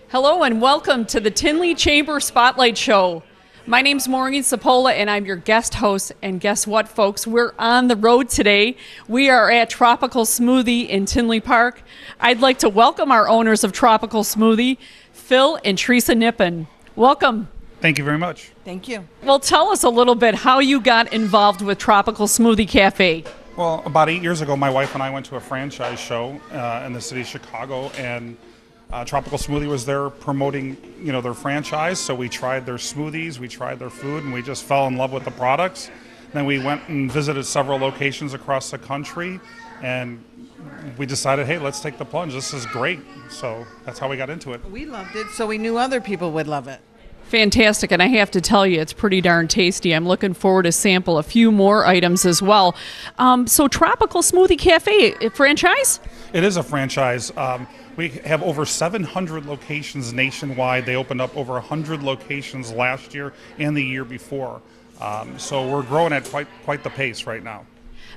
Hello and welcome to the Tinley Chamber Spotlight Show. My name's Maureen Sapola and I'm your guest host. And guess what, folks? We're on the road today. We are at Tropical Smoothie in Tinley Park. I'd like to welcome our owners of Tropical Smoothie, Phil and Theresa Knippen. Welcome. Thank you very much. Thank you. Well, tell us a little bit how you got involved with Tropical Smoothie Cafe. Well, about 8 years ago, my wife and I went to a franchise show in the city of Chicago, and Tropical Smoothie was there promoting, their franchise. So we tried their smoothies, we tried their food, and we just fell in love with the products. Then we went and visited several locations across the country, and we decided, hey, let's take the plunge. This is great. So that's how we got into it. We loved it, so we knew other people would love it. Fantastic, and I have to tell you, it's pretty darn tasty. I'm looking forward to sample a few more items as well. So Tropical Smoothie Cafe, a franchise? It is a franchise. We have over 700 locations nationwide. They opened up over 100 locations last year and the year before. So we're growing at quite the pace right now.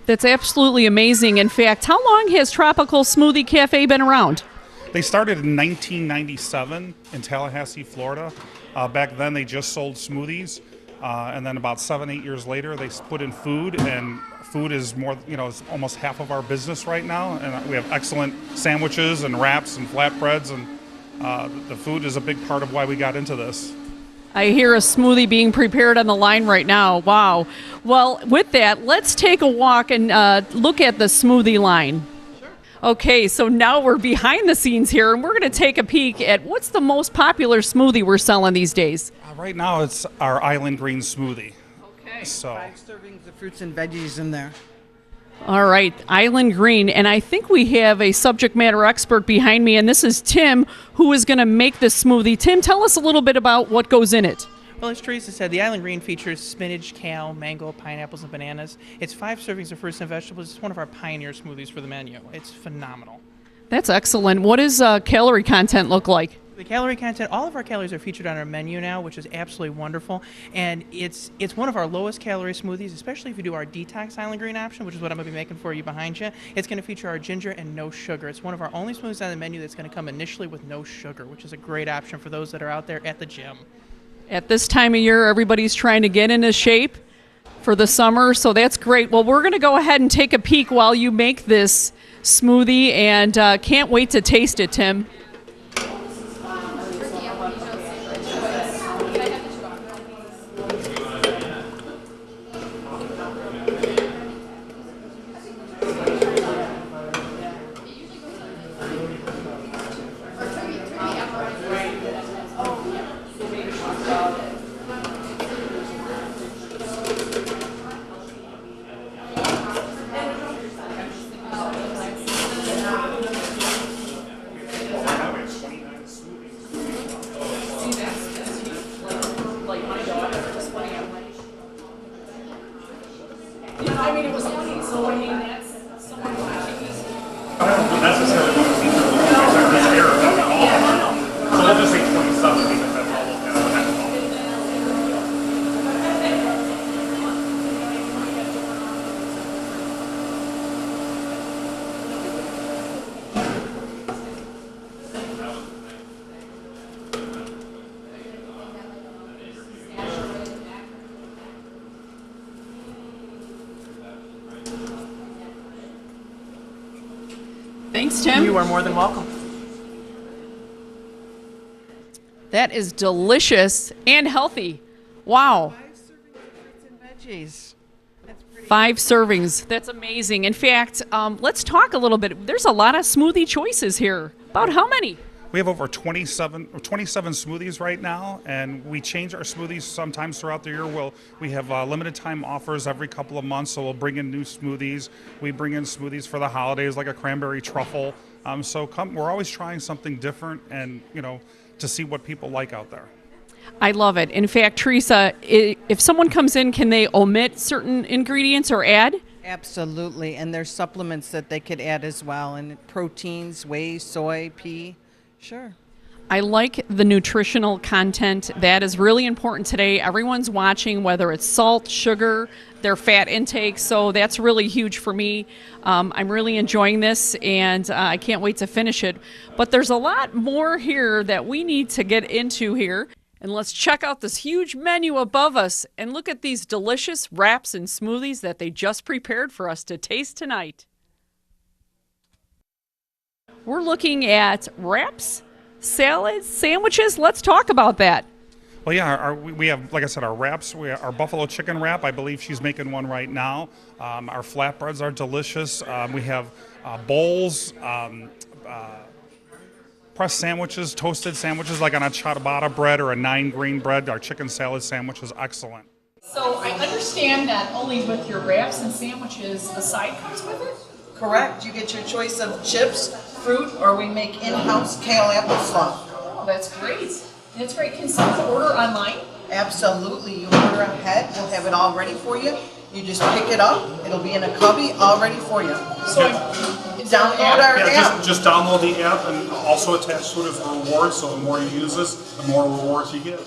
That's absolutely amazing. In fact, how long has Tropical Smoothie Cafe been around? They started in 1997 in Tallahassee, Florida. Back then, they just sold smoothies, and then about 7-8 years later, they put in food, and food is more, is almost half of our business right now. And we have excellent sandwiches and wraps and flatbreads, and the food is a big part of why we got into this. I hear a smoothie being prepared on the line right now. Wow. Well, with that, let's take a walk and look at the smoothie line. Okay, so now we're behind the scenes here, and we're going to take a peek at what's the most popular smoothie we're selling these days. Right now, it's our Island Green smoothie. Okay. So 5 servings of fruits and veggies in there. All right, Island Green, and I think we have a subject matter expert behind me, and this is Tim, who is going to make this smoothie. Tim, tell us a little bit about what goes in it. Well, as Theresa said, the Island Green features spinach, kale, mango, pineapples, and bananas. It's 5 servings of fruits and vegetables. It's one of our pioneer smoothies for the menu. It's phenomenal. That's excellent. What does calorie content look like? The calorie content, all of our calories are featured on our menu now, which is absolutely wonderful. And it's one of our lowest calorie smoothies, especially if you do our detox Island Green option, which is what I'm going to be making for you behind you. It's going to feature our ginger and no sugar. It's one of our only smoothies on the menu that's going to come initially with no sugar, which is a great option for those that are out there at the gym. At this time of year, everybody's trying to get into shape for the summer, so that's great. Well, we're going to go ahead and take a peek while you make this smoothie, and can't wait to taste it, Tim. I mean, it was funny, so I mean, that's someone watching this. I don't necessarily want to see this error at all. So we'll just say 27 because that's all we'll have. Thanks, Tim. You are more than welcome. That is delicious and healthy. Wow. 5 servings of fruits and veggies. That's pretty 5 servings. That's amazing. In fact, let's talk a little bit. There's a lot of smoothie choices here. About how many? We have over 27 smoothies right now, and we change our smoothies sometimes throughout the year. We have limited time offers every couple of months, so we'll bring in new smoothies. We bring in smoothies for the holidays, like a cranberry truffle. We're always trying something different, and to see what people like out there. I love it. In fact, Theresa, if someone comes in, can they omit certain ingredients or add? Absolutely, and there's supplements that they could add as well, and proteins, whey, soy, pea. Sure. I like the nutritional content. That is really important today. Everyone's watching, whether it's salt, sugar, their fat intake. So that's really huge for me. I'm really enjoying this, and I can't wait to finish it. But there's a lot more here that we need to get into here. And let's check out this huge menu above us and look at these delicious wraps and smoothies that they just prepared for us to taste tonight. We're looking at wraps, salads, sandwiches. Let's talk about that. Well, yeah, we have, like I said, our wraps. Our buffalo chicken wrap. I believe she's making one right now. Our flatbreads are delicious. We have bowls, pressed sandwiches, toasted sandwiches like on a ciabatta bread or a 9-grain bread. Our chicken salad sandwich is excellent. So I understand that only with your wraps and sandwiches, a side comes with it? Correct. You get your choice of chips, fruit, or we make in-house kale applesauce. Oh, that's great. That's great. Can someone order online? Absolutely. You order ahead. We'll have it all ready for you. You just pick it up. It'll be in a cubby all ready for you. So Download our app. Just download the app and also attach to it as a reward. So the more you use this, the more rewards you get.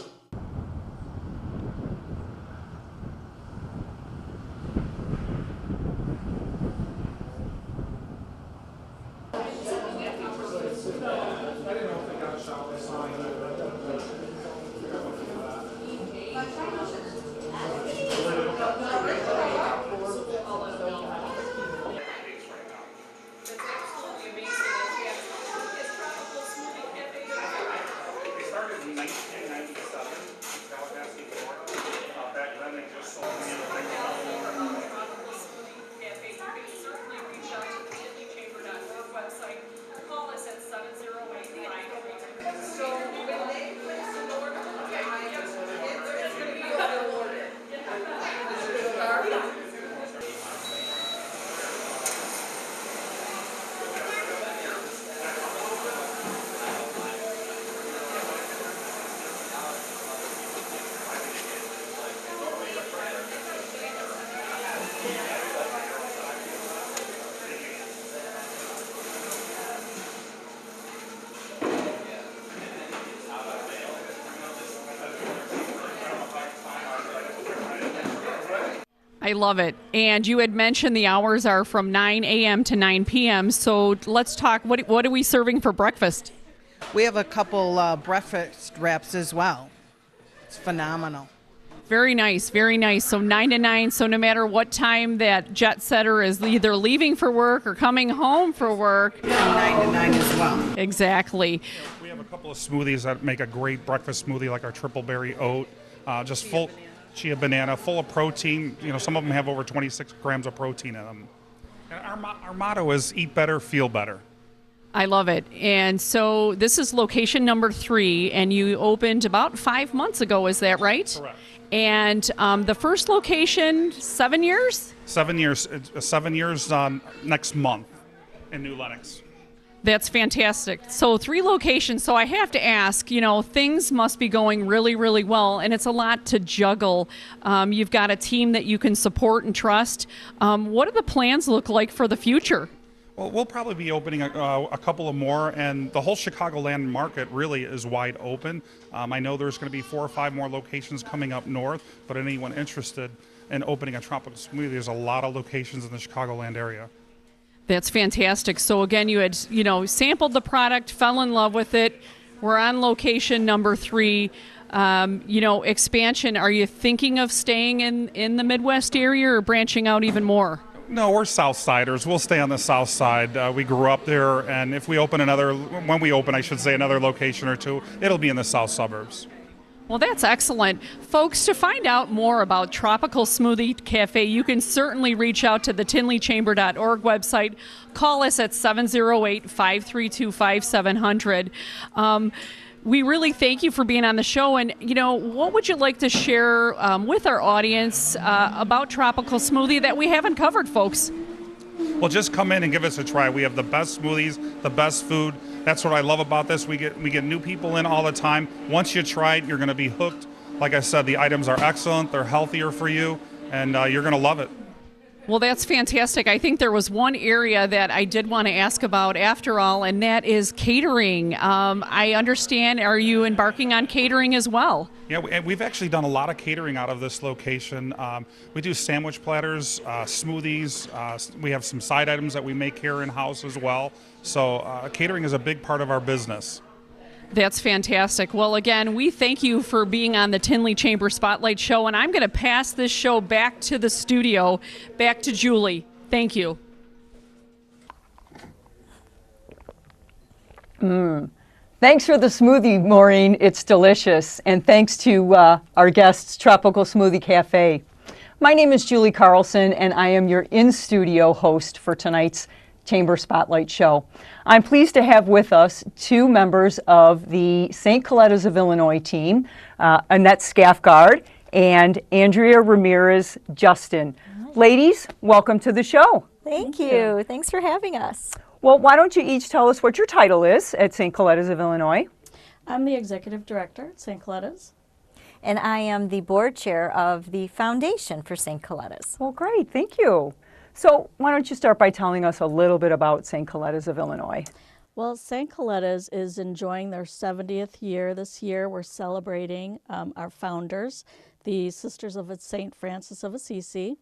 I love it. And you had mentioned the hours are from 9 a.m. to 9 p.m. So let's talk. What are we serving for breakfast? We have a couple breakfast wraps as well. It's phenomenal. Very nice, very nice. So 9 to 9. So no matter what time that jet setter is either leaving for work or coming home for work. And 9 to 9 as well. Exactly. We have a couple of smoothies that make a great breakfast smoothie, like our triple berry oat, just full chia banana, full of protein. You know, some of them have over 26 grams of protein in them. And our motto is eat better, feel better. I love it. And so this is location number 3, and you opened about 5 months ago, is that right? Correct. And the first location, 7 years? 7 years. 7 years next month in New Lenox. That's fantastic. So 3 locations. So I have to ask, you know, things must be going really, really well, and it's a lot to juggle. You've got a team that you can support and trust. What do the plans look like for the future? Well, we'll probably be opening a couple of more, and the whole Chicagoland market really is wide open. I know there's going to be 4 or 5 more locations coming up north, but anyone interested in opening a tropical smoothie, there's a lot of locations in the Chicagoland area. That's fantastic. So again, you had, you know, sampled the product, fell in love with it. We're on location number 3. You know, expansion. Are you thinking of staying in the Midwest area or branching out even more? No, we're Southsiders. We'll stay on the South Side. We grew up there, and if we open when we open, I should say, another location or 2, it'll be in the south suburbs. Well, that's excellent. Folks, to find out more about Tropical Smoothie Cafe, you can certainly reach out to the tinleychamber.org website. Call us at 708-532-5700. We really thank you for being on the show. And, you know, what would you like to share with our audience about Tropical Smoothie that we haven't covered, folks? Well, just come in and give us a try. We have the best smoothies, the best food. That's what I love about this. We get new people in all the time. Once you try it, you're going to be hooked. Like I said, the items are excellent. They're healthier for you, and you're going to love it. Well, that's fantastic. I think there was one area that I did want to ask about after all, and that is catering. I understand, are you embarking on catering as well? Yeah, we've actually done a lot of catering out of this location. We do sandwich platters, smoothies. We have some side items that we make here in-house as well. So catering is a big part of our business. That's fantastic. Well, again, we thank you for being on the Tinley Chamber Spotlight Show, and I'm going to pass this show back to the studio, back to Julie. Thank you. Thanks for the smoothie, Maureen. It's delicious. And thanks to our guests, Tropical Smoothie Cafe. My name is Julie Carlson, and I am your in-studio host for tonight's Chamber Spotlight Show. I'm pleased to have with us two members of the St Colettas of Illinois team, Annette Skafgaard and Andrea Ramirez-Justin. Ladies, welcome to the show. Thank you. Thanks for having us. Well, why don't you each tell us what your title is at St Colettas of Illinois? I'm the executive director at St Colettas. And I am the board chair of the foundation for St Colettas. Well, great. Thank you. So why don't you start by telling us a little bit about St Colettas of Illinois? Well, St Colettas is enjoying their 70th year this year. We're celebrating our founders, the Sisters of St. Francis of Assisi.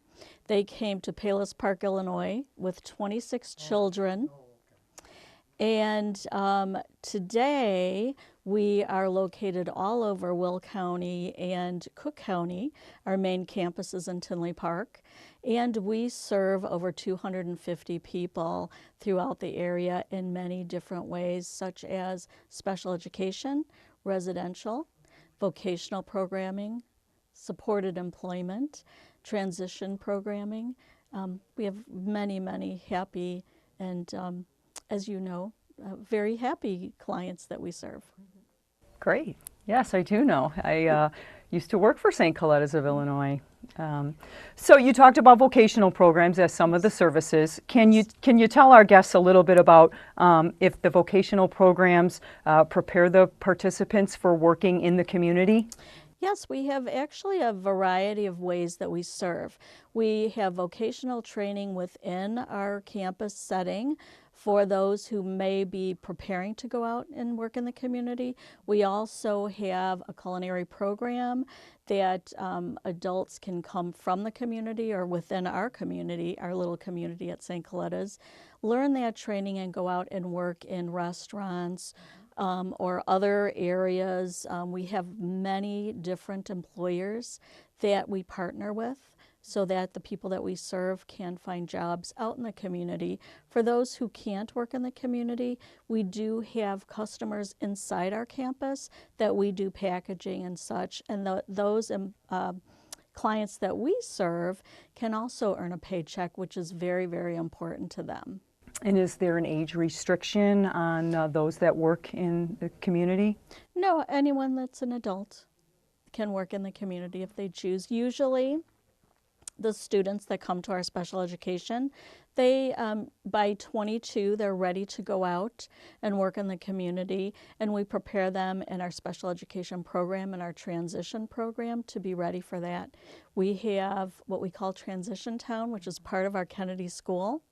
They came to Palos Park, Illinois with 26 children. And today we are located all over Will County and Cook County. Our main campus is in Tinley Park. And we serve over 250 people throughout the area in many different ways, such as special education, residential, vocational programming, supported employment, transition programming. We have many, many happy and, as you know, very happy clients that we serve. Great. Yes, I do know. I used to work for St. Colettas of Illinois. So you talked about vocational programs as some of the services. Can you tell our guests a little bit about if the vocational programs prepare the participants for working in the community? Yes, we have actually a variety of ways that we serve. We have vocational training within our campus setting for those who may be preparing to go out and work in the community. We also have a culinary program that adults can come from the community or within our community, our little community at St. Colettas, learn that training and go out and work in restaurants or other areas. We have many different employers that we partner with so that the people that we serve can find jobs out in the community. For those who can't work in the community, we do have customers inside our campus that we do packaging and such, and those clients that we serve can also earn a paycheck, which is very, very important to them. And is there an age restriction on those that work in the community? No, anyone that's an adult can work in the community if they choose. Usually, the students that come to our special education, they, by 22, they're ready to go out and work in the community, and we prepare them in our special education program and our transition program to be ready for that. We have what we call Transition Town, which is part of our Kennedy School,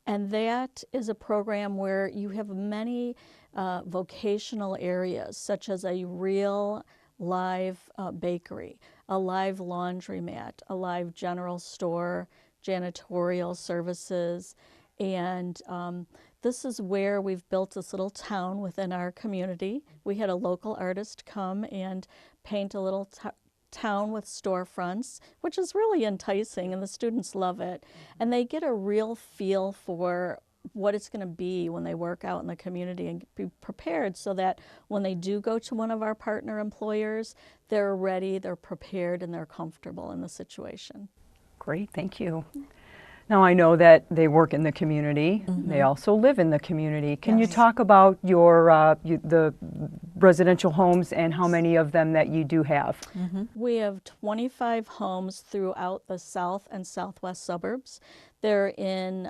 and that is a program where you have many vocational areas, such as a real live bakery, a live laundromat, a live general store, janitorial services, and this is where we've built this little town within our community. We had a local artist come and paint a little town with storefronts, which is really enticing, and the students love it. And they get a real feel for what it's going to be when they work out in the community and be prepared so that when they do go to one of our partner employers, they're ready, they're prepared, and they're comfortable in the situation. Great, thank you. Now I know that they work in the community. Mm-hmm. They also live in the community. Can you talk about your the residential homes and how many of them that you do have? Mm-hmm. We have 25 homes throughout the south and southwest suburbs. They're in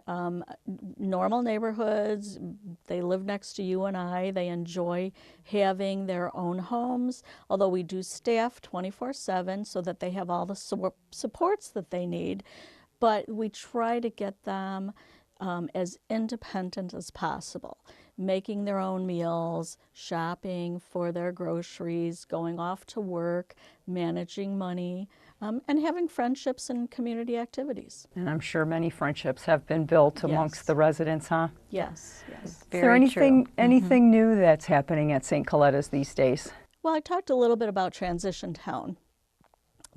normal neighborhoods. They live next to you and I. They enjoy having their own homes, although we do staff 24/7 so that they have all the supports that they need. but we try to get them as independent as possible, making their own meals, shopping for their groceries, going off to work, managing money, and having friendships and community activities. And I'm sure many friendships have been built amongst the residents, huh? Yes, yes. Is there anything new that's happening at St. Colettas these days? Well, I talked a little bit about Transition Town.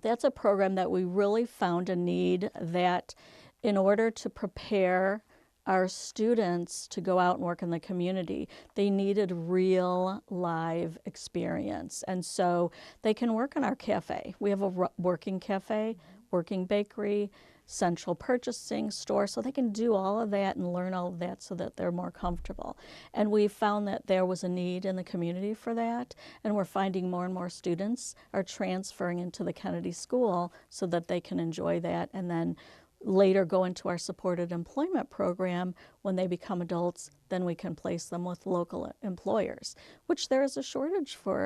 That's a program that we really found a need, that in order to prepare our students to go out and work in the community, they needed real live experience. And so they can work in our cafe. We have a working cafe, working bakery, central purchasing store, so they can do all of that and learn all of that so that they're more comfortable. And we found that there was a need in the community for that, and we're finding more and more students are transferring into the Kennedy School so that they can enjoy that and then later go into our supported employment program. When they become adults, then we can place them with local employers, which there is a shortage for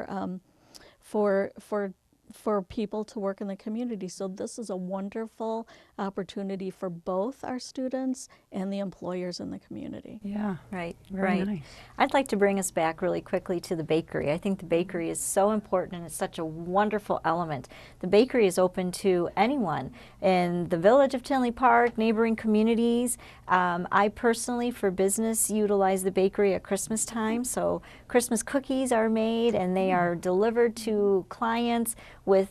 people to work in the community. So this is a wonderful opportunity for both our students and the employers in the community. Yeah, right. Very nice. I'd like to bring us back really quickly to the bakery. I think the bakery is so important and it's such a wonderful element. The bakery is open to anyone in the village of Tinley Park, neighboring communities. I personally, for business, utilize the bakery at Christmas time. So Christmas cookies are made and they are delivered to clients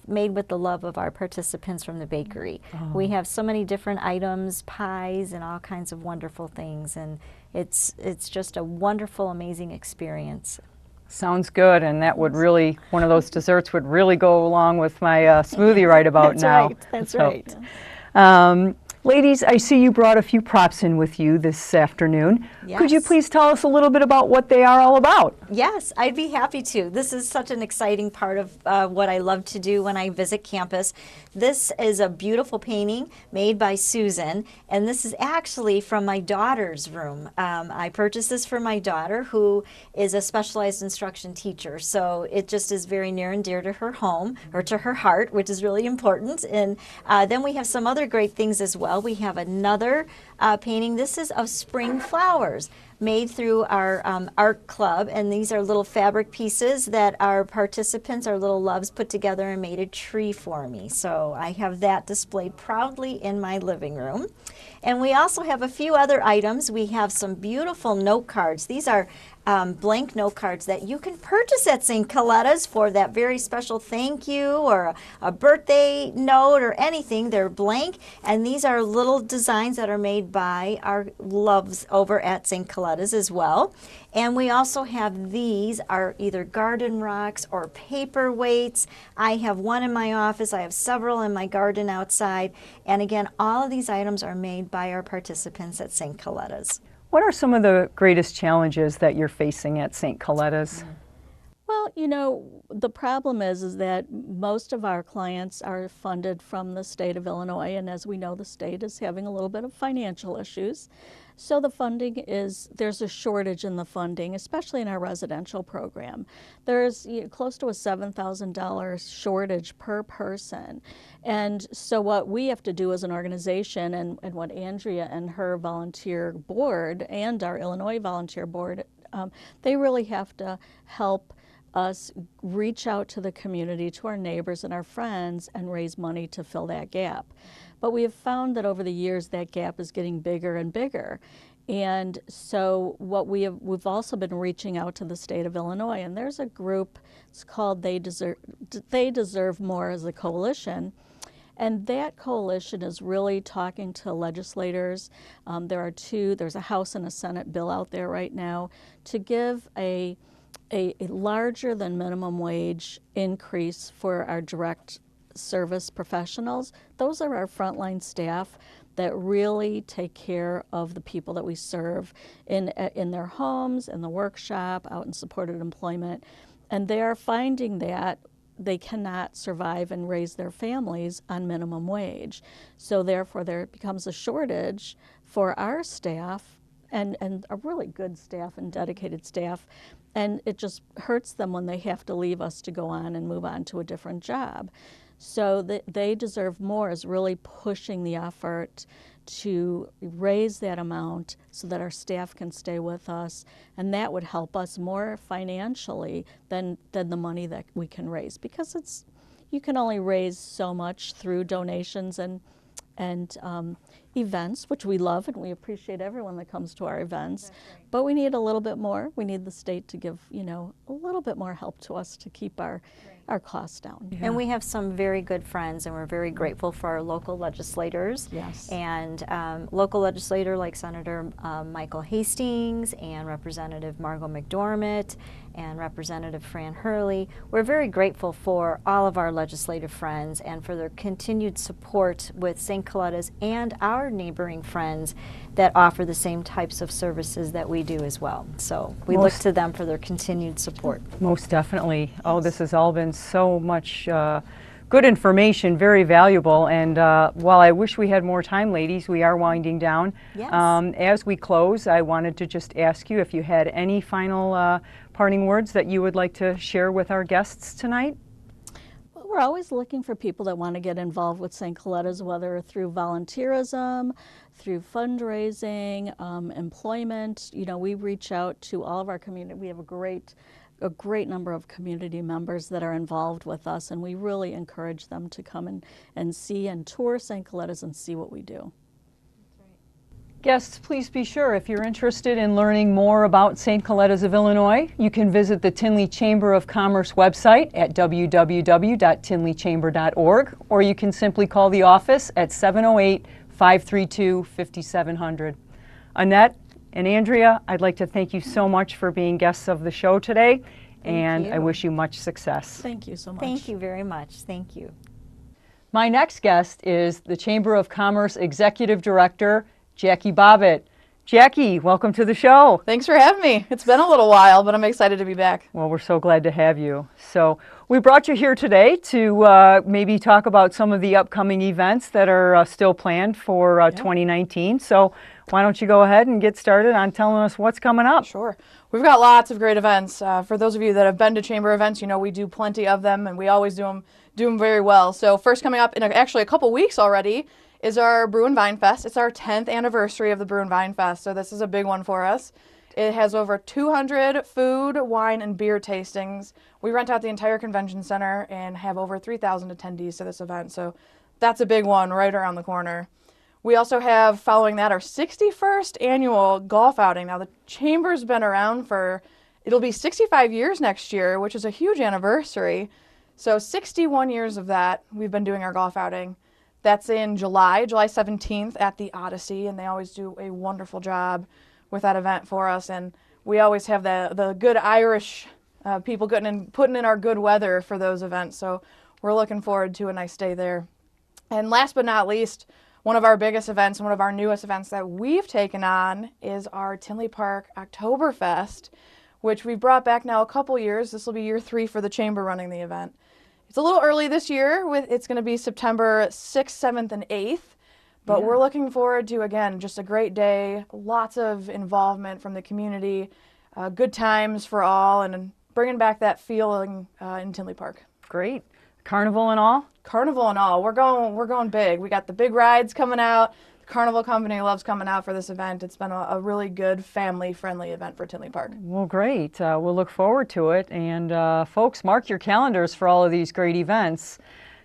made with the love of our participants from the bakery. We have so many different items, pies, and all kinds of wonderful things, and it's just a wonderful, amazing experience. Sounds good, and that would really, one of those desserts would really go along with my smoothie right about now. That's right. Ladies, I see you brought a few props in with you this afternoon. Yes. Could you please tell us a little bit about what they are all about? Yes, I'd be happy to. This is such an exciting part of what I love to do when I visit campus. This is a beautiful painting made by Susan, and this is actually from my daughter's room. I purchased this for my daughter, who is a specialized instruction teacher, so it just is very near and dear to her home, or to her heart, which is really important. And then we have some other great things as well. We have another painting. This is of spring flowers made through our art club, and these are little fabric pieces that our participants, our little loves, put together and made a tree for me. So I have that displayed proudly in my living room. And we also have a few other items. We have some beautiful note cards. These are blank note cards that you can purchase at St. Colettas for that very special thank you or a birthday note or anything. They're blank, and these are little designs that are made by our loves over at St. Colettas as well. And we also have these are either garden rocks or paperweights. I have one in my office. I have several in my garden outside. And again, all of these items are made by our participants at St. Colettas. What are some of the greatest challenges that you're facing at St. Colettas? Well, you know, the problem is that most of our clients are funded from the state of Illinois, and as we know, the state is having a little bit of financial issues. So the funding there's a shortage in the funding, especially in our residential program. There's close to a $7,000 shortage per person. And so what we have to do as an organization, and what Andrea and her volunteer board and our Illinois volunteer board, they really have to help us reach out to the community, to our neighbors and our friends, and raise money to fill that gap. But we have found that over the years that gap is getting bigger and bigger. And so what we've also been reaching out to the state of Illinois, and there's a group, it's called They Deserve More as a coalition. And that coalition is really talking to legislators. There's a House and a Senate bill out there right now to give a larger than minimum wage increase for our direct service professionals. Those are our frontline staff that really take care of the people that we serve in their homes, in the workshop, out in supported employment. And they are finding that they cannot survive and raise their families on minimum wage. So therefore there becomes a shortage for our staff, and a really good staff and dedicated staff, and it just hurts them when they have to leave us to go on and move on to a different job. So they deserve more is really pushing the effort to raise that amount so that our staff can stay with us, and that would help us more financially than the money that we can raise, because you can only raise so much through donations and events, which we love, and we appreciate everyone that comes to our events. Right. But we need a little bit more. We need the state to give, a little bit more help to us to keep our costs down. Yeah. And we have some very good friends, and we're very grateful for our local legislators. Yes. And local legislator like Senator Michael Hastings and Representative Margot McDormand and Representative Fran Hurley. We're very grateful for all of our legislative friends and for their continued support with St. Colettas and our neighboring friends that offer the same types of services that we do as well. So we look to them for their continued support. Most definitely. Oh, this has all been so much good information, very valuable. And while I wish we had more time, ladies, we are winding down. Yes. As we close, I wanted to just ask you if you had any final parting words that you would like to share with our guests tonight. Well, we're always looking for people that want to get involved with St. Colettas, whether through volunteerism, through fundraising, employment. We reach out to all of our community. We have a great number of community members that are involved with us, and we really encourage them to come and see and tour St. Colettas and see what we do. Guests, please be sure, if you're interested in learning more about St. Colettas of Illinois, you can visit the Tinley Chamber of Commerce website at www.tinleychamber.org, or you can simply call the office at 708-532-5700. Annette and Andrea, I'd like to thank you so much for being guests of the show today, and I wish you much success. Thank you so much. Thank you very much. Thank you. My next guest is the Chamber of Commerce Executive Director, Jackie Bobbitt. Jackie, welcome to the show. Thanks for having me. It's been a little while, but I'm excited to be back. Well, we're so glad to have you. So we brought you here today to maybe talk about some of the upcoming events that are still planned for 2019. So why don't you go ahead and get started on telling us what's coming up? Sure. We've got lots of great events. For those of you that have been to chamber events, we do plenty of them, and we always do them very well. So first coming up in actually a couple weeks already is our Brew and Vine Fest. It's our 10th anniversary of the Brew and Vine Fest, so this is a big one for us. It has over 200 food, wine, and beer tastings. We rent out the entire convention center and have over 3,000 attendees to this event, so that's a big one right around the corner. We also have, following that, our 61st annual golf outing. Now, the Chamber's been around it'll be 65 years next year, which is a huge anniversary. So 61 years of that, we've been doing our golf outing. That's in July 17th at the Odyssey, and they always do a wonderful job with that event for us. And we always have the good Irish people putting in our good weather for those events. So we're looking forward to a nice day there. And last but not least, one of our biggest events, one of our newest events that we've taken on is our Tinley Park Oktoberfest, which we've brought back now a couple years. This will be year 3 for the Chamber running the event. It's a little early this year. It's going to be September 6th, 7th, and 8th. But we're looking forward to, again, just a great day, lots of involvement from the community, good times for all, and bringing back that feeling in Tinley Park. Great. Carnival and all? Carnival and all. We're going big. We got the big rides coming out. The Carnival Company loves coming out for this event. It's been a really good family-friendly event for Tinley Park. Well, great. We'll look forward to it. And folks, mark your calendars for all of these great events.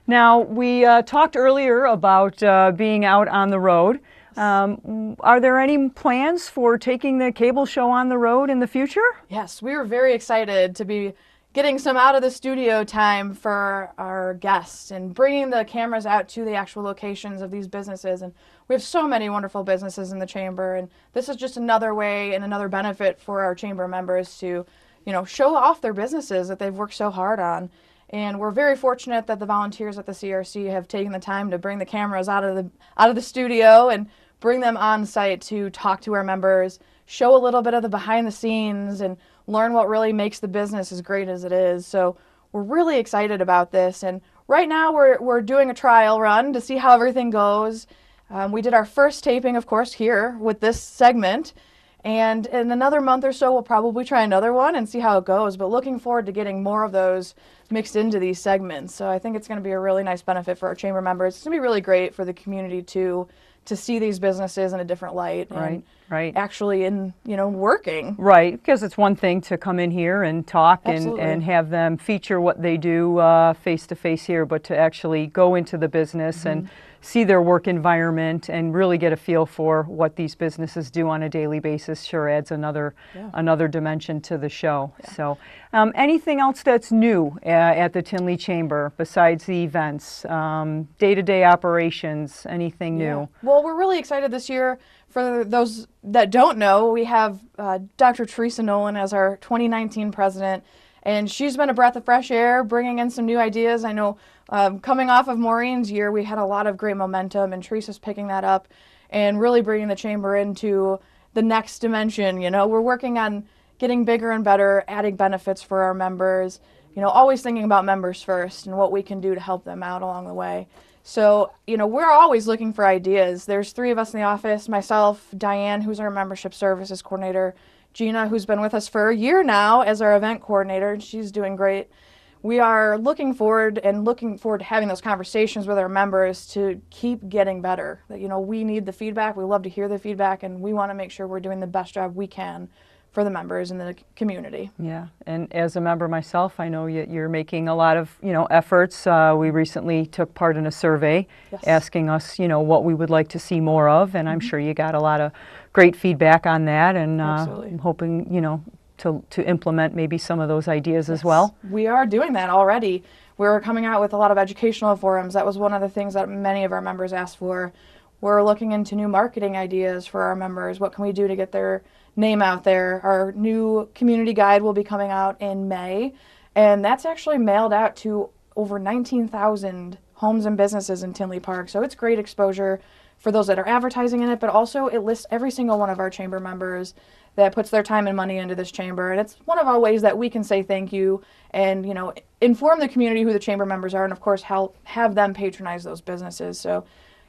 Now, we talked earlier about being out on the road. Are there any plans for taking the cable show on the road in the future? Yes, we were very excited to be getting some out of the studio time for our guests and bringing the cameras out to the actual locations of these businesses. And we have so many wonderful businesses in the Chamber, and this is just another way and another benefit for our Chamber members to, show off their businesses that they've worked so hard on. And we're very fortunate that the volunteers at the CRC have taken the time to bring the cameras out of the studio and bring them on site to talk to our members, show a little bit of the behind the scenes, and learn what really makes the business as great as it is. So we're really excited about this. And right now we're doing a trial run to see how everything goes. We did our first taping, of course, here with this segment. And in another month or so, we'll probably try another one and see how it goes. But looking forward to getting more of those mixed into these segments. So I think it's going to be a really nice benefit for our chamber members. It's going to be really great for the community to see these businesses in a different light. And Right. actually in, working. Right, because it's one thing to come in here and talk Absolutely. and have them feature what they do face to face here, but to actually go into the business and see their work environment and really get a feel for what these businesses do on a daily basis sure adds another dimension to the show. Yeah. So anything else that's new at the Tinley Chamber besides the events, day-to-day operations, anything new? Well, we're really excited this year. For those that don't know, we have Dr. Theresa Nolan as our 2019 president, and she's been a breath of fresh air, bringing in some new ideas. I know coming off of Maureen's year, we had a lot of great momentum, and Theresa's picking that up and really bringing the chamber into the next dimension. We're working on getting bigger and better, adding benefits for our members, always thinking about members first and what we can do to help them out along the way. So, we're always looking for ideas. There's 3 of us in the office, myself, Diane, who's our membership services coordinator, Gina, who's been with us for a year now as our event coordinator, and she's doing great. We are looking forward to having those conversations with our members to keep getting better. That, we need the feedback, we love to hear the feedback, and we want to make sure we're doing the best job we can for the members in the community. Yeah, and as a member myself, I know you're making a lot of efforts. We recently took part in a survey asking us what we would like to see more of, and I'm sure you got a lot of great feedback on that, and I'm hoping to implement maybe some of those ideas as well. We are doing that already. We're coming out with a lot of educational forums. That was one of the things that many of our members asked for. We're looking into new marketing ideas for our members. What can we do to get their name out there? Our new community guide will be coming out in May, and that's actually mailed out to over 19,000 homes and businesses in Tinley Park. So it's great exposure for those that are advertising in it, but also it lists every single one of our chamber members that puts their time and money into this chamber. And it's one of our ways that we can say thank you and, inform the community who the chamber members are, and of course have them patronize those businesses. So,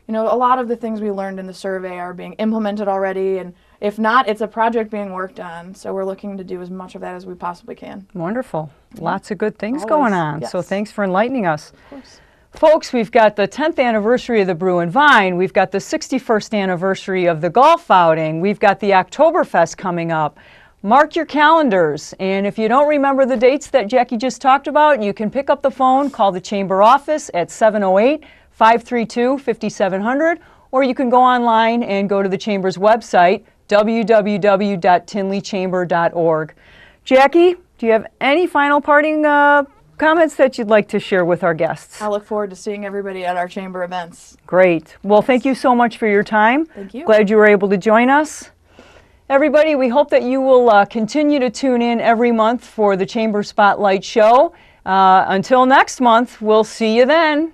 a lot of the things we learned in the survey are being implemented already, and if not, it's a project being worked on. So we're looking to do as much of that as we possibly can. Wonderful. Lots of good things going on. Yes. So thanks for enlightening us. Of course. Folks, we've got the 10th anniversary of the Brew and Vine. We've got the 61st anniversary of the golf outing. We've got the Oktoberfest coming up. Mark your calendars. And if you don't remember the dates that Jackie just talked about, you can pick up the phone, call the chamber office at 708-532-5700, or you can go online and go to the chamber's website, www.tinleychamber.org. Jackie, do you have any final parting comments that you'd like to share with our guests? I look forward to seeing everybody at our chamber events. Great. Well, thank you so much for your time. Thank you. Glad you were able to join us. Everybody, we hope that you will continue to tune in every month for the Chamber Spotlight Show. Until next month, we'll see you then.